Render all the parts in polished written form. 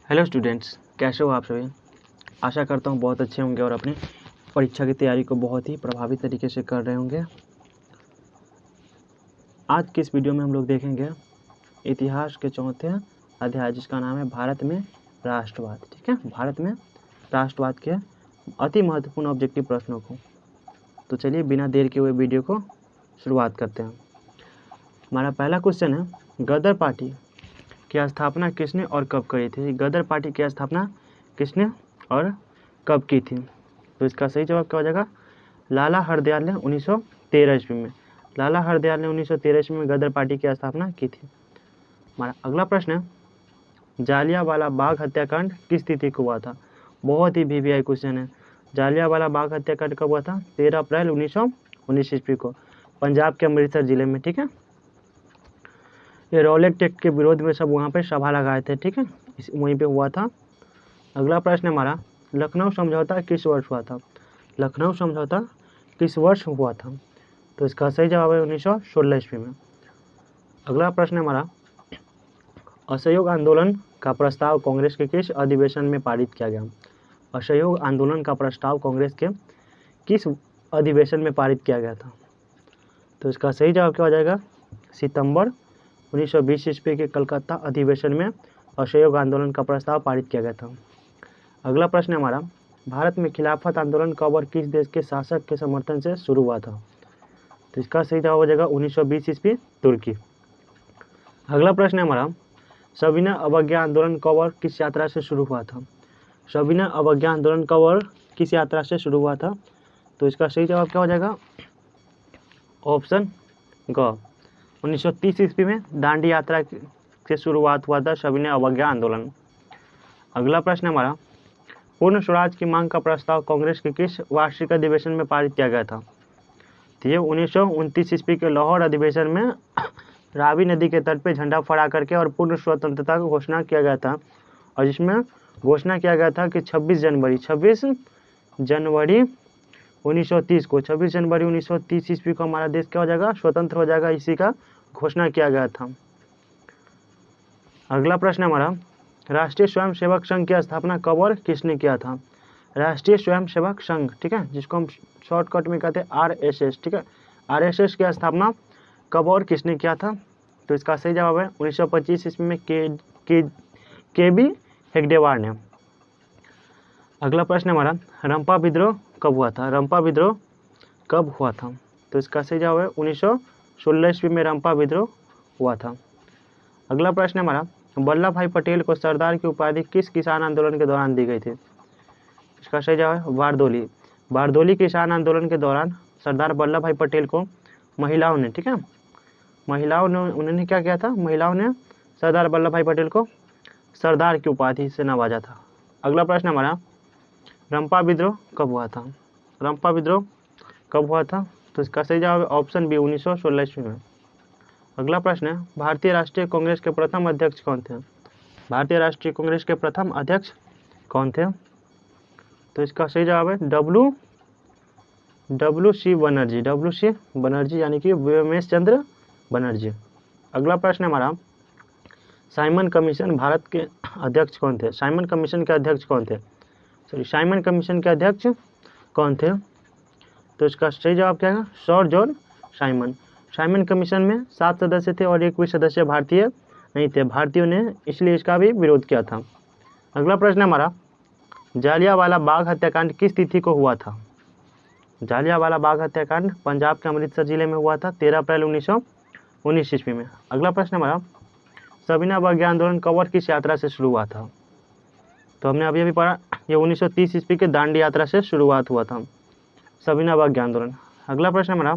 Hello students, कैसे हो आप सभी। आशा करता हूँ बहुत अच्छे होंगे और अपनी परीक्षा की तैयारी को बहुत ही प्रभावी तरीके से कर रहे होंगे। आज की इस वीडियो में हम लोग देखेंगे इतिहास के चौथे अध्याय जिसका नाम है भारत में राष्ट्रवाद। ठीक है, भारत में राष्ट्रवाद के अति महत्वपूर्ण ऑब्जेक्टिव प्रश्नों को। तो चलिए बिना देर के हुए वीडियो को शुरुआत करते हैं। हमारा पहला क्वेश्चन है, गदर पार्टी की स्थापना किसने और कब करी थी। गदर पार्टी की स्थापना किसने और कब की थी। तो इसका सही जवाब क्या हो जाएगा, लाला हरदयाल ने 1913 ईस्वी में। लाला हरदयाल ने 1913 ईस्वी में गदर पार्टी की स्थापना की थी। हमारा अगला प्रश्न है, जालियांवाला बाग हत्याकांड किस तिथि को हुआ था। बहुत ही वीवीआई क्वेश्चन है। जालियांवाला बाग हत्याकांड कब हुआ था, 13 अप्रैल 1919 ईस्वी को, पंजाब के अमृतसर जिले में। ठीक है, ये रॉलेट एक्ट के विरोध में सब वहाँ पे सभा लगाए थे। ठीक है, वहीं पे हुआ था। अगला प्रश्न हमारा, लखनऊ समझौता किस वर्ष हुआ था। लखनऊ समझौता किस वर्ष हुआ था। तो इसका सही जवाब है 1916 ईस्वी में। अगला प्रश्न हमारा, असहयोग आंदोलन का प्रस्ताव कांग्रेस के किस अधिवेशन में पारित किया गया। असहयोग आंदोलन का प्रस्ताव कांग्रेस के किस अधिवेशन में पारित किया गया था। तो इसका सही जवाब क्या हो जाएगा, सितंबर 1920 ईस्वी के कलकत्ता अधिवेशन में असहयोग आंदोलन का प्रस्ताव पारित किया गया था। अगला प्रश्न हमारा, भारत में खिलाफत आंदोलन कब और किस देश के शासक के समर्थन से शुरू हुआ था। तो इसका सही जवाब हो जाएगा 1920 ईस्वी, तुर्की। अगला प्रश्न हमारा, सविनय अवज्ञा आंदोलन कब और किस यात्रा से शुरू हुआ था। सविनय अवज्ञा आंदोलन कब और किस यात्रा से शुरू हुआ था। तो इसका सही जवाब क्या हो जाएगा, ऑप्शन ग, 1930 ईस्वी में दांडी यात्रा से शुरुआत हुआ था सविनय अवज्ञा आंदोलन। अगला प्रश्न हमारा, पूर्ण स्वराज की मांग का प्रस्ताव कांग्रेस के किस वार्षिक अधिवेशन में पारित किया गया था। तो ये 1929 ईस्वी के लाहौर अधिवेशन में रावी नदी के तट पर झंडा फहरा करके और पूर्ण स्वतंत्रता की घोषणा किया गया था, और जिसमें घोषणा किया गया था कि 26 जनवरी 1930 को, 26 जनवरी 1930 ईस्वी को हमारा देश क्या हो जाएगा, स्वतंत्र हो जाएगा। इसी का घोषणा किया गया था। अगला प्रश्न हमारा, राष्ट्रीय स्वयंसेवक संघ की स्थापना कब और किसने किया था। राष्ट्रीय स्वयंसेवक संघ, ठीक है, जिसको हम शॉर्टकट में कहते हैं आरएसएस। ठीक है, आरएसएस की स्थापना कब और किसने किया था। तो इसका सही जवाब है 1925 ईस्वी में के बी हेगडेवार ने। अगला प्रश्न हमारा, रंपा विद्रोह कब हुआ था। रंपा विद्रोह कब हुआ था। तो इसका सही जवाब है 1916 ईस्वी में रंपा विद्रोह हुआ था। अगला प्रश्न हमारा, वल्लभ भाई पटेल को सरदार की उपाधि किस किसान आंदोलन के दौरान दी गई थी। इसका सही जवाब है बारदोली। बारदोली किसान आंदोलन के दौरान सरदार वल्लभ भाई पटेल को महिलाओं ने, ठीक है, महिलाओं ने, उन्होंने क्या किया था, महिलाओं ने सरदार वल्लभ भाई पटेल को सरदार की उपाधि से नवाजा था। अगला प्रश्न हमारा, रंपा विद्रोह कब हुआ था। रंपा विद्रोह कब हुआ था। तो इसका सही जवाब है ऑप्शन बी, 1916 ईस्वी में। अगला प्रश्न है, भारतीय राष्ट्रीय कांग्रेस के प्रथम अध्यक्ष कौन थे। भारतीय राष्ट्रीय कांग्रेस के प्रथम अध्यक्ष कौन थे। तो इसका सही जवाब है डब्ल्यू सी बनर्जी, यानी कि व्योमेश चंद्र बनर्जी। अगला प्रश्न हमारा, साइमन कमीशन भारत के अध्यक्ष कौन थे। साइमन कमीशन के अध्यक्ष कौन थे, साइमन कमीशन के अध्यक्ष कौन थे। तो इसका सही जवाब क्या है, sir John Simon. Simon commission में 7 सदस्य थे और 21 सदस्य भारतीय नहीं थे। भारतीयों ने इसलिए इसका भी विरोध किया था। अगला प्रश्न हमारा, जालियांवाला बाग हत्याकांड किस तिथि को हुआ था। जालियांवाला बाग हत्याकांड पंजाब के अमृतसर जिले में हुआ था, 13 अप्रैल 1919 ईस्वी में। अगला प्रश्न हमारा, सविनय अवज्ञा आंदोलन कब और किस यात्रा से शुरू हुआ था। तो हमने अभी पढ़ा, ये 1930 ईस्वी के दांडी यात्रा से शुरुआत हुआ था सविनय अवज्ञा आंदोलन। अगला प्रश्न हमारा,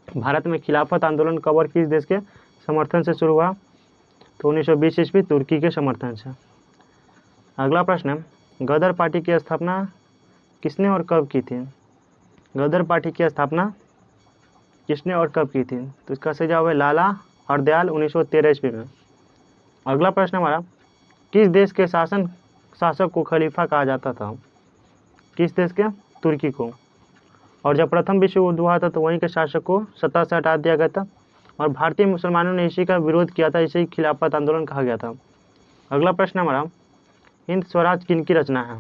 भारत में खिलाफत आंदोलन कब और किस देश के समर्थन से शुरू हुआ। तो 1920 ईस्वी, तुर्की के समर्थन से। अगला प्रश्न है, गदर पार्टी की स्थापना किसने और कब की थी। गदर पार्टी की स्थापना किसने और कब की थी। तो इसका सही जवाब है लाला हरदयाल, 1913 ईस्वी में। अगला प्रश्न हमारा, किस देश के शासक को खलीफा कहा जाता था। किस देश के, तुर्की को। और जब प्रथम विश्व युद्ध हुआ था तो वहीं के शासक को सत्ता से हटा दिया गया था और भारतीय मुसलमानों ने इसी का विरोध किया था, इसे खिलाफत आंदोलन कहा गया था। अगला प्रश्न हमारा, हिंद स्वराज किनकी रचना है?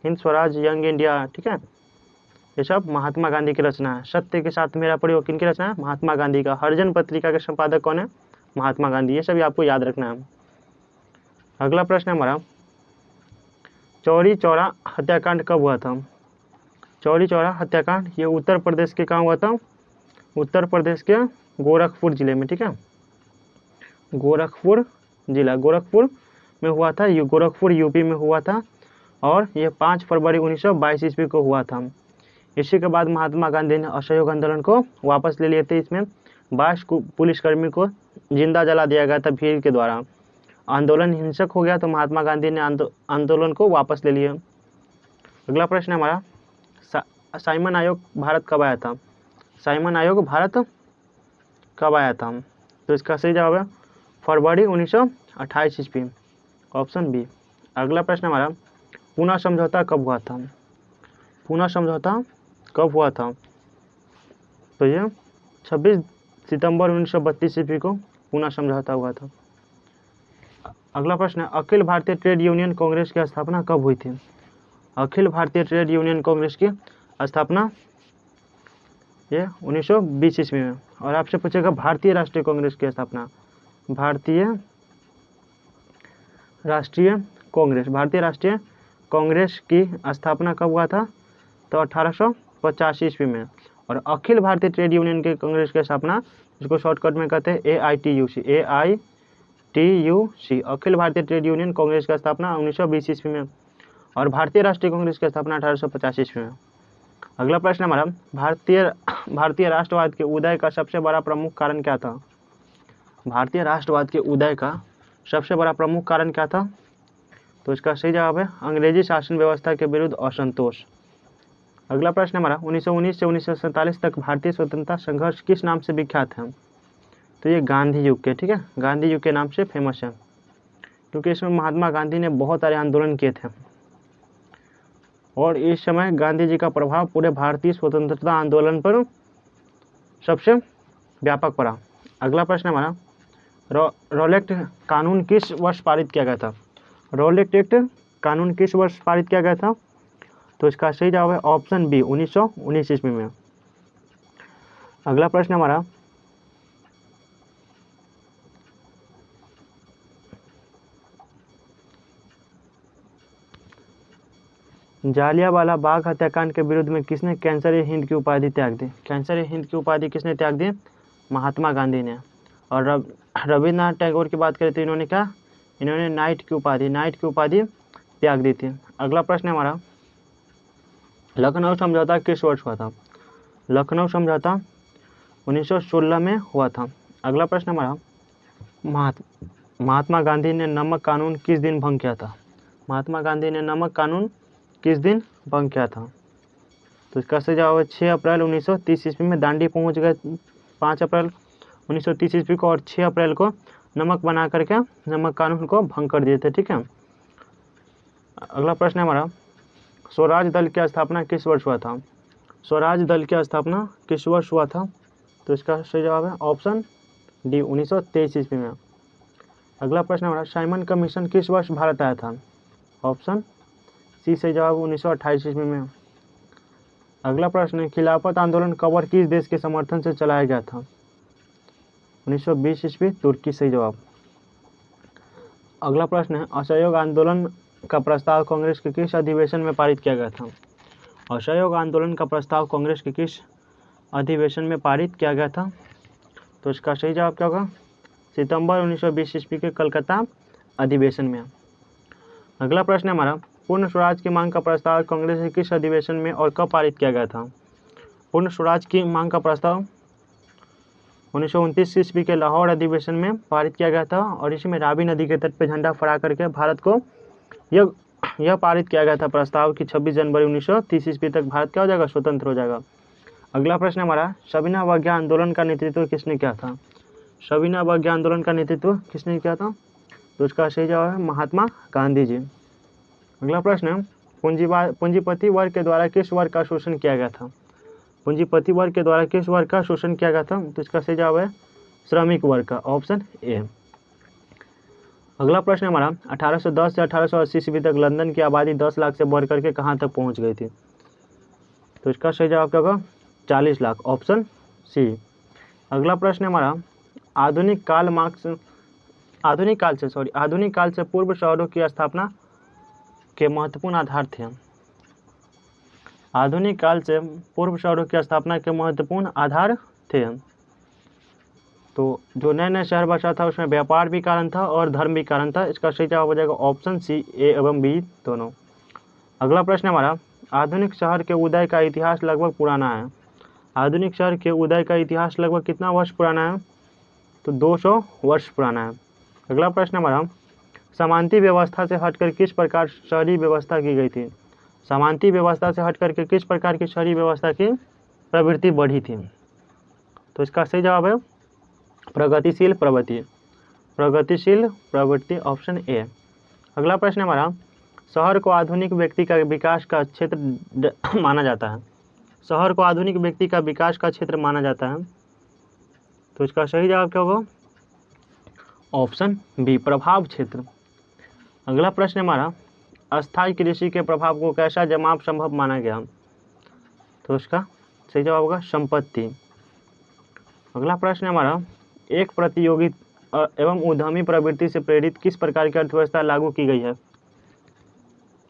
हिंद स्वराज, यंग इंडिया, ठीक है, ये सब महात्मा गांधी की रचना है। सत्य के साथ मेरा प्रयोग किनकी रचना है? महात्मा गांधी का। हरिजन पत्रिका के संपादक कौन है? महात्मा गांधी। ये सभी आपको याद रखना है। अगला प्रश्न है हमारा, चौरी चौरा हत्याकांड कब हुआ था? चौरी चौरा हत्याकांड ये उत्तर प्रदेश के कहाँ हुआ था? उत्तर प्रदेश के गोरखपुर जिले में, ठीक है, गोरखपुर जिला, गोरखपुर में हुआ था। ये गोरखपुर यूपी में हुआ था और ये 5 फरवरी 1922 ईस्वी को हुआ था। इसी के बाद महात्मा गांधी ने असहयोग आंदोलन को वापस ले लिए थे। इसमें 22 पुलिसकर्मी को जिंदा जला दिया गया था भीड़ के द्वारा। आंदोलन हिंसक हो गया तो महात्मा गांधी ने आंदोलन को वापस ले लिया। अगला प्रश्न है हमारा, साइमन आयोग भारत कब आया था? साइमन आयोग भारत कब आया था? तो इसका सही जवाब है फरवरी 1928 ईस्वी, ऑप्शन बी। अगला प्रश्न हमारा, पूना समझौता कब हुआ था? पूना समझौता कब हुआ था? तो ये 26 सितंबर 1932 ईस्वी को पूना समझौता हुआ था। अगला प्रश्न है, अखिल भारतीय ट्रेड यूनियन कांग्रेस की स्थापना कब हुई थी? अखिल भारतीय ट्रेड यूनियन कांग्रेस की स्थापना ये 1920 ईस्वी में। और आपसे पूछेगा भारतीय राष्ट्रीय कांग्रेस की स्थापना, भारतीय राष्ट्रीय कांग्रेस की स्थापना कब हुआ था? तो 1885 ईस्वी में। और अखिल भारतीय ट्रेड यूनियन के कांग्रेस की स्थापना, जिसको शॉर्टकट में कहते हैं AITUC, Akhil Bharatiya trade union Congress की स्थापना 1920 ईस्वी में और भारतीय राष्ट्रीय कांग्रेस की स्थापना 1885 ईस्वी में। अगला प्रश्न हमारा, भारतीय राष्ट्रवाद के उदय का सबसे बड़ा प्रमुख कारण क्या था? भारतीय राष्ट्रवाद के उदय का सबसे बड़ा प्रमुख कारण क्या था? तो इसका सही जवाब है अंग्रेजी शासन व्यवस्था के विरुद्ध असंतोष। अगला प्रश्न हमारा, 1919 से 1947 तक भारतीय स्वतंत्रता संघर्ष किस नाम से विख्यात है? तो ये गांधी युग के, ठीक है, गांधी युग के नाम से फेमस है, क्योंकि इसमें महात्मा गांधी ने बहुत सारे आंदोलन किए थे और इस समय गांधी जी का प्रभाव पूरे भारतीय स्वतंत्रता आंदोलन पर सबसे व्यापक पड़ा। अगला प्रश्न हमारा, रॉलेट कानून किस वर्ष पारित किया गया था? रॉलेट एक्ट कानून किस वर्ष पारित किया गया था? तो इसका सही जवाब है ऑप्शन बी, 1919 ईस्वी में। अगला प्रश्न हमारा, जालियांवाला बाग हत्याकांड के विरुद्ध में किसने कैंसर-ए-हिंद की उपाधि त्याग दी? कैंसर-ए-हिंद की उपाधि किसने त्याग दी? महात्मा गांधी ने। और रविन्द्रनाथ टैगोर की बात करें तो इन्होंने क्या, इन्होंने नाइट की उपाधि त्याग दी थी। अगला प्रश्न हमारा, लखनऊ समझौता किस वर्ष हुआ था? लखनऊ समझौता 1916 में हुआ था। अगला प्रश्न हमारा, महात्मा गांधी ने नमक कानून किस दिन भंग किया था? महात्मा गांधी ने नमक कानून किस दिन भंग किया था? तो इसका सही जवाब है 6 अप्रैल 1930 ईस्वी में दांडी पहुंच गए 5 अप्रैल 1930 ईस्वी को और 6 अप्रैल को नमक बना करके नमक कानून को भंग कर दिए थे, ठीक है। अगला प्रश्न है हमारा, स्वराज दल की स्थापना किस वर्ष हुआ था? स्वराज दल की स्थापना किस वर्ष हुआ था? तो इसका सही जवाब है ऑप्शन डी, 1923 ईस्वी में। अगला प्रश्न हमारा, साइमन कमीशन किस वर्ष भारत आया था? ऑप्शन सी सही जवाब 1928 ईस्वी में। अगला प्रश्न है, खिलाफत आंदोलन कबर किस देश के समर्थन से चलाया गया था? 1920 ईस्वी, तुर्की, सही जवाब। अगला प्रश्न है, असहयोग आंदोलन का प्रस्ताव कांग्रेस के किस अधिवेशन में पारित किया गया था? असहयोग आंदोलन का प्रस्ताव कांग्रेस के किस अधिवेशन में पारित किया गया था? तो इसका सही जवाब क्या होगा? सितंबर 1920 ईस्वी के कलकत्ता अधिवेशन में। अगला प्रश्न है हमारा, पूर्ण स्वराज की मांग का प्रस्ताव कांग्रेस के किस अधिवेशन में और कब पारित किया गया था? पूर्ण स्वराज की मांग का प्रस्ताव 1929 ईस्वी के लाहौर अधिवेशन में पारित किया गया था और इसमें रावी नदी के तट पर झंडा फहरा करके भारत को यह पारित किया गया था प्रस्ताव कि 26 जनवरी 1930 ईस्वी तक भारत क्या हो जाएगा? स्वतंत्र हो जाएगा। अगला प्रश्न हमारा, सविनय अवज्ञा आंदोलन का नेतृत्व किसने किया था? सविनय अवज्ञा आंदोलन का नेतृत्व किसने किया था? तो इसका सही जवाब है महात्मा गांधी जी। अगला प्रश्न है, पूंजीपति वर्ग के द्वारा किस वर्ग का शोषण किया गया था? पूंजीपति वर्ग के द्वारा किस वर्ग का शोषण किया गया था? तो इसका सही जवाब है श्रमिक वर्ग का, ऑप्शन ए। अगला प्रश्न हमारा 1810 से 1880 ईस्वी तक लंदन की आबादी 10 लाख से बढ़ करके कहाँ तक पहुँच गई थी? तो इसका सही जवाब क्या होगा? 40 लाख, ऑप्शन सी। अगला प्रश्न हमारा आधुनिक काल से पूर्व शहरों की स्थापना के महत्वपूर्ण आधार थे। आधुनिक काल से पूर्व शहरों की स्थापना के महत्वपूर्ण आधार थे। तो जो नए नए शहर बसा था उसमें व्यापार भी कारण था और धर्म भी कारण था। इसका सही जवाब हो जाएगा ऑप्शन सी, ए एवं बी दोनों। अगला प्रश्न हमारा आधुनिक शहर के उदय का इतिहास लगभग पुराना है। आधुनिक शहर के उदय का इतिहास लगभग कितना वर्ष पुराना है? तो 200 वर्ष पुराना है। अगला प्रश्न हमारा सामंती व्यवस्था से हटकर किस प्रकार शहरी व्यवस्था की गई थी? सामंती व्यवस्था से हटकर के किस प्रकार की शहरी व्यवस्था की प्रवृत्ति बढ़ी थी? तो इसका सही जवाब है प्रगतिशील प्रवृत्ति, ऑप्शन ए। अगला प्रश्न हमारा शहर को आधुनिक व्यक्ति का विकास का क्षेत्र माना जाता है। शहर को आधुनिक व्यक्ति का विकास का क्षेत्र माना जाता है। तो इसका सही जवाब क्या होगा? ऑप्शन बी, प्रभाव क्षेत्र। अगला प्रश्न हमारा अस्थायी कृषि के प्रभाव को कैसा जमाव संभव माना गया? तो इसका सही जवाब होगा संपत्ति। अगला प्रश्न हमारा एक प्रतियोगी एवं उद्यमी प्रवृत्ति से प्रेरित किस प्रकार की अर्थव्यवस्था लागू की गई है?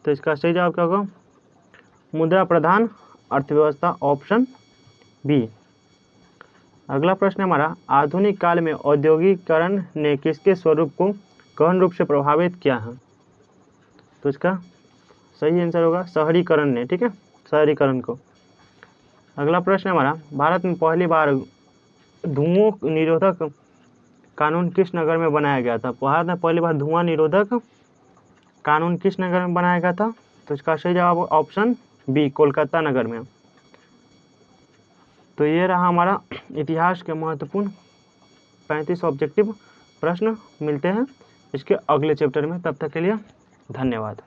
तो इसका सही जवाब क्या होगा? मुद्रा प्रधान अर्थव्यवस्था, ऑप्शन बी। अगला प्रश्न हमारा आधुनिक काल में औद्योगिकरण ने किसके स्वरूप को गहन रूप से प्रभावित किया है? तो इसका सही आंसर होगा शहरीकरण ने, ठीक है, शहरीकरण को। अगला प्रश्न हमारा भारत में पहली बार धुओं निरोधक कानून किस नगर में बनाया गया था? भारत में पहली बार धुआं निरोधक कानून किस नगर में बनाया गया था? तो इसका सही जवाब ऑप्शन बी, कोलकाता नगर में। तो ये रहा हमारा इतिहास के महत्वपूर्ण 35 ऑब्जेक्टिव प्रश्न। मिलते हैं इसके अगले चैप्टर में, तब तक के लिए धन्यवाद।